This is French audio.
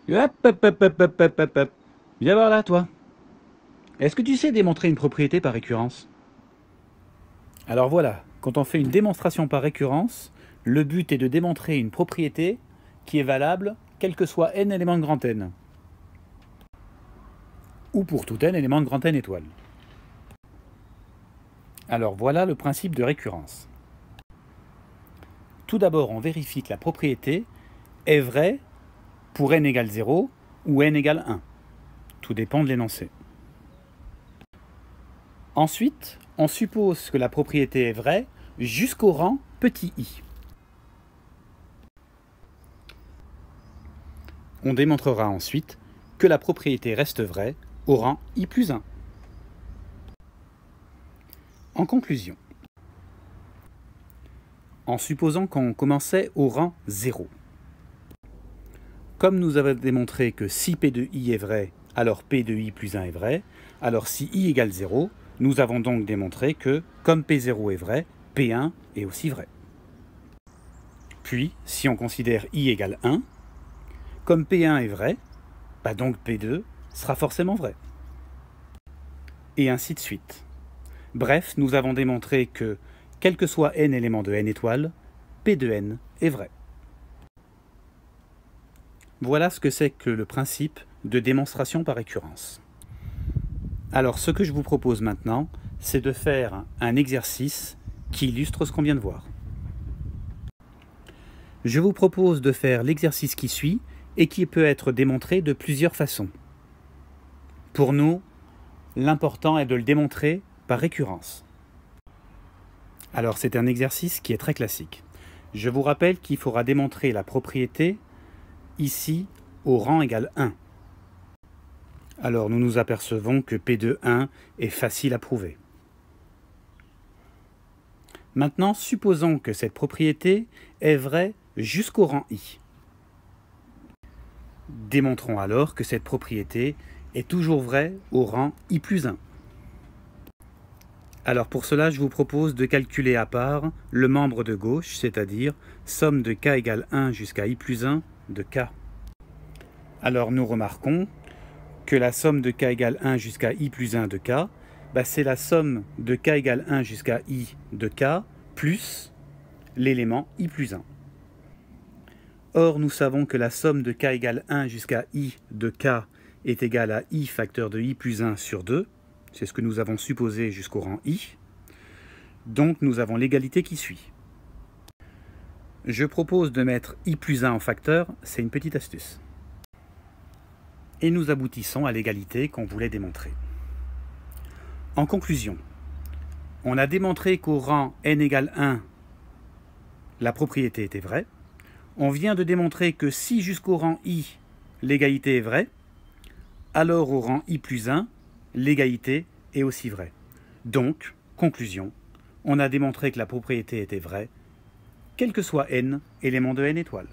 Hop, hop, hop, hop, hop, hop, hop, hop. Viens voir là, toi. Est-ce que tu sais démontrer une propriété par récurrence? Alors voilà, quand on fait une démonstration par récurrence, le but est de démontrer une propriété qui est valable quel que soit n éléments de grand N, ou pour tout n élément de grand N étoile. Alors voilà le principe de récurrence. Tout d'abord, on vérifie que la propriété est vraie pour n égale 0 ou n égale 1. Tout dépend de l'énoncé. Ensuite, on suppose que la propriété est vraie jusqu'au rang petit i. On démontrera ensuite que la propriété reste vraie au rang i plus 1. En conclusion, en supposant qu'on commençait au rang 0, comme nous avons démontré que si P de i est vrai, alors P de i plus 1 est vrai, alors si i égale 0, nous avons donc démontré que, comme P0 est vrai, P1 est aussi vrai. Puis, si on considère i égale 1, comme P1 est vrai, bah donc P2 sera forcément vrai. Et ainsi de suite. Bref, nous avons démontré que, quel que soit n éléments de n étoile, P de n est vrai. Voilà ce que c'est que le principe de démonstration par récurrence. Alors, ce que je vous propose maintenant, c'est de faire un exercice qui illustre ce qu'on vient de voir. Je vous propose de faire l'exercice qui suit et qui peut être démontré de plusieurs façons. Pour nous, l'important est de le démontrer par récurrence. Alors, c'est un exercice qui est très classique. Je vous rappelle qu'il faudra démontrer la propriété ici au rang égale 1. Alors nous nous apercevons que P de 1 est facile à prouver. Maintenant, supposons que cette propriété est vraie jusqu'au rang i. Démontrons alors que cette propriété est toujours vraie au rang i plus 1. Alors pour cela, je vous propose de calculer à part le membre de gauche, c'est-à-dire somme de k égale 1 jusqu'à i plus 1 de k. Alors nous remarquons que la somme de k égale 1 jusqu'à i plus 1 de k, c'est la somme de k égale 1 jusqu'à i de k plus l'élément i plus 1. Or, nous savons que la somme de k égale 1 jusqu'à i de k est égale à i facteur de i plus 1 sur 2. C'est ce que nous avons supposé jusqu'au rang i. Donc, nous avons l'égalité qui suit. Je propose de mettre i plus 1 en facteur, c'est une petite astuce. Et nous aboutissons à l'égalité qu'on voulait démontrer. En conclusion, on a démontré qu'au rang n égale 1, la propriété était vraie. On vient de démontrer que si jusqu'au rang i, l'égalité est vraie, alors au rang i plus 1, l'égalité est aussi vraie. Donc, conclusion, on a démontré que la propriété était vraie, quel que soit n éléments de n étoile.